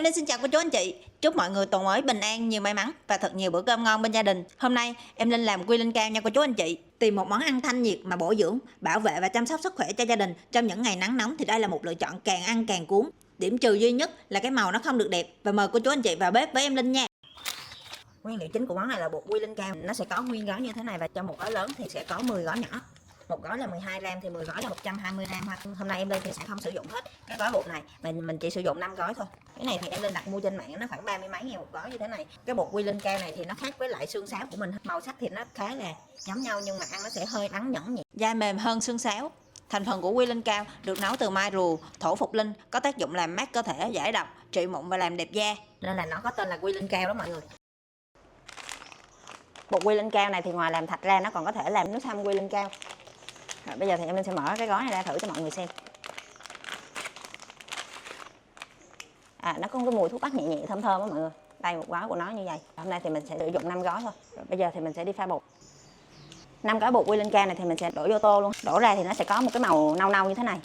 Em xin chào cô chú anh chị. Chúc mọi người tuần mới bình an, nhiều may mắn và thật nhiều bữa cơm ngon bên gia đình. Hôm nay em Linh làm quy linh cao nha cô chú anh chị. Tìm một món ăn thanh nhiệt mà bổ dưỡng, bảo vệ và chăm sóc sức khỏe cho gia đình trong những ngày nắng nóng thì đây là một lựa chọn càng ăn càng cuốn. Điểm trừ duy nhất là cái màu nó không được đẹp. Và mời cô chú anh chị vào bếp với em Linh nha. Nguyên liệu chính của món này là bột quy linh cao. Nó sẽ có nguyên gói như thế này và trong một gói lớn thì sẽ có 10 gói nhỏ. Một gói là 12 gram thì 10 gói là 120 gram ha. Hôm nay em Linh thì sẽ không sử dụng hết cái gói bột này, mình chỉ sử dụng 5 gói thôi. Cái này thì em Linh đặt mua trên mạng, nó khoảng 30 mấy ngàn một gói như thế này. Cái bột quy linh cao này thì nó khác với lại xương sáo của mình, màu sắc thì nó khá là giống nhau nhưng mà ăn nó sẽ hơi đắng nhẫn nhẹ, da mềm hơn xương sáo. Thành phần của quy linh cao được nấu từ mai rùa, thổ phục linh, có tác dụng làm mát cơ thể, giải độc, trị mụn và làm đẹp da, nên là nó có tên là quy linh cao đó mọi người. Bột quy linh cao này thì ngoài làm thạch ra nó còn có thể làm nước sâm quy linh cao. Rồi, bây giờ thì em sẽ mở cái gói này ra thử cho mọi người xem. Nó có cái mùi thuốc bắc nhẹ nhẹ thơm thơm đó mọi người. Đây một gói của nó như vậy. Hôm nay thì mình sẽ sử dụng 5 gói thôi. Rồi, bây giờ thì mình sẽ đi pha bột. 5 gói bột quy linh cao này thì mình sẽ đổ vô tô luôn. Đổ ra thì nó sẽ có một cái màu nâu nâu như thế này.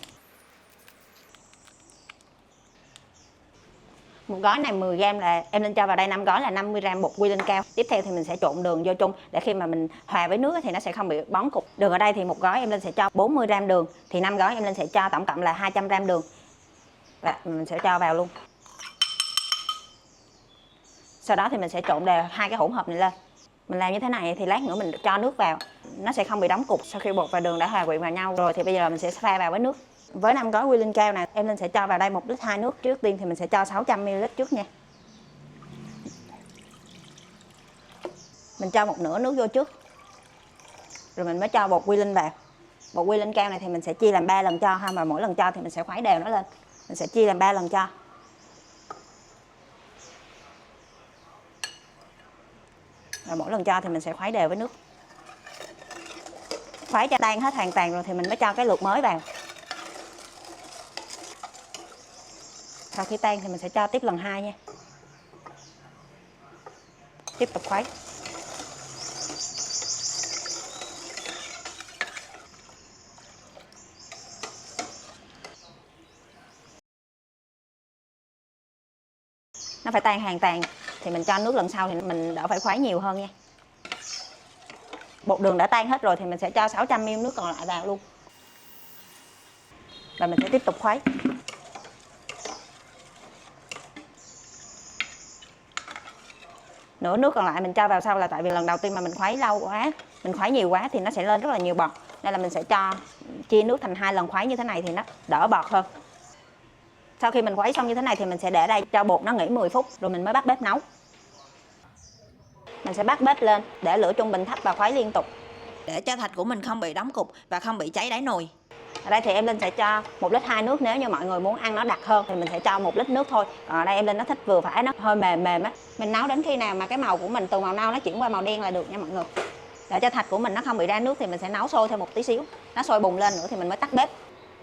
Một gói này 10 gram là em Linh cho vào đây 5 gói là 50 gram bột quy linh cao. Tiếp theo thì mình sẽ trộn đường vô chung để khi mà mình hòa với nước thì nó sẽ không bị bón cục. Đường ở đây thì một gói em Linh sẽ cho 40 gram đường, thì 5 gói em Linh sẽ cho tổng cộng là 200 gram đường. Và mình sẽ cho vào luôn. Sau đó thì mình sẽ trộn đều hai cái hỗn hợp này lên. Mình làm như thế này thì lát nữa mình cho nước vào, nó sẽ không bị đóng cục. Sau khi bột và đường đã hòa quyện vào nhau rồi thì bây giờ mình sẽ pha vào với nước. Với 5 gói quy linh cao này, em Linh sẽ cho vào đây 1 lít 2 nước. Trước tiên thì mình sẽ cho 600 ml trước nha. Mình cho một nửa nước vô trước. Rồi mình mới cho bột quy linh vào. Bột quy linh cao này thì mình sẽ chia làm 3 lần cho ha, và mỗi lần cho thì mình sẽ khuấy đều nó lên. Mình sẽ chia làm 3 lần cho. Và mỗi lần cho thì mình sẽ khuấy đều với nước. Khuấy cho tan hết hoàn toàn rồi thì mình mới cho cái lượt mới vào. Sau khi tan thì mình sẽ cho tiếp lần 2 nha. Tiếp tục khuấy. Nó phải tan hoàn toàn thì mình cho nước lần sau thì mình đỡ phải khuấy nhiều hơn nha. Bột đường đã tan hết rồi thì mình sẽ cho 600 ml nước còn lại vào luôn. Và mình sẽ tiếp tục khuấy. Nửa nước còn lại mình cho vào sau là tại vì lần đầu tiên mà mình khuấy lâu quá, mình khuấy nhiều quá thì nó sẽ lên rất là nhiều bọt. Nên là mình sẽ chia nước thành 2 lần khuấy như thế này thì nó đỡ bọt hơn. Sau khi mình khuấy xong như thế này thì mình sẽ để đây cho bột nó nghỉ 10 phút rồi mình mới bắt bếp nấu. Mình sẽ bắt bếp lên để lửa trung bình thấp và khuấy liên tục để cho thạch của mình không bị đóng cục và không bị cháy đáy nồi. Ở đây thì em Linh sẽ cho 1 lít 2 nước, nếu như mọi người muốn ăn nó đặc hơn thì mình sẽ cho 1 lít nước thôi. Còn ở đây em Linh nó thích vừa phải, nó hơi mềm mềm á. Mình nấu đến khi nào mà cái màu của mình từ màu nâu nó chuyển qua màu đen là được nha mọi người. Để cho thạch của mình nó không bị ra nước thì mình sẽ nấu sôi thêm một tí xíu. Nó sôi bùng lên nữa thì mình mới tắt bếp.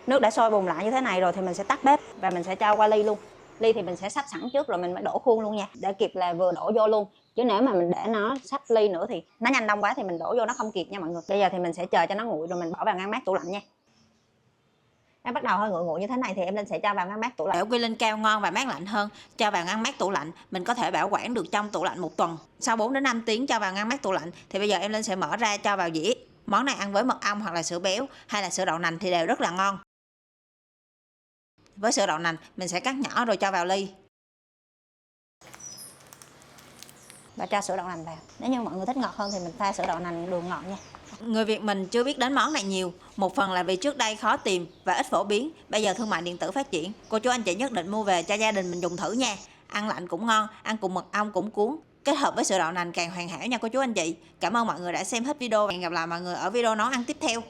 Nước đã sôi bùng lại như thế này rồi thì mình sẽ tắt bếp và mình sẽ cho qua ly luôn. Ly thì mình sẽ xách sẵn trước rồi mình mới đổ khuôn luôn nha, để kịp là vừa đổ vô luôn. Chứ nếu mà mình để nó xách ly nữa thì nó nhanh đông quá thì mình đổ vô nó không kịp nha mọi người. Bây giờ thì mình sẽ chờ cho nó nguội rồi mình bỏ vào ngăn mát tủ lạnh nha. Nó bắt đầu hơi nguội nguội như thế này thì em Linh sẽ cho vào ngăn mát tủ lạnh. Để quy linh cao ngon và mát lạnh hơn, cho vào ngăn mát tủ lạnh, mình có thể bảo quản được trong tủ lạnh 1 tuần. Sau 4 đến 5 tiếng cho vào ngăn mát tủ lạnh thì bây giờ em Linh sẽ mở ra cho vào dĩa. Món này ăn với mật ong hoặc là sữa béo hay là sữa đậu nành thì đều rất là ngon. Với sữa đậu nành mình sẽ cắt nhỏ rồi cho vào ly. Và cho sữa đậu nành vào. Nếu như mọi người thích ngọt hơn thì mình pha sữa đậu nành đường ngọt nha. Người Việt mình chưa biết đến món này nhiều. Một phần là vì trước đây khó tìm và ít phổ biến. Bây giờ thương mại điện tử phát triển, cô chú anh chị nhất định mua về cho gia đình mình dùng thử nha. Ăn lạnh cũng ngon, ăn cùng mật ong cũng cuốn. Kết hợp với sữa đậu nành càng hoàn hảo nha cô chú anh chị. Cảm ơn mọi người đã xem hết video và hẹn gặp lại mọi người ở video nấu ăn tiếp theo.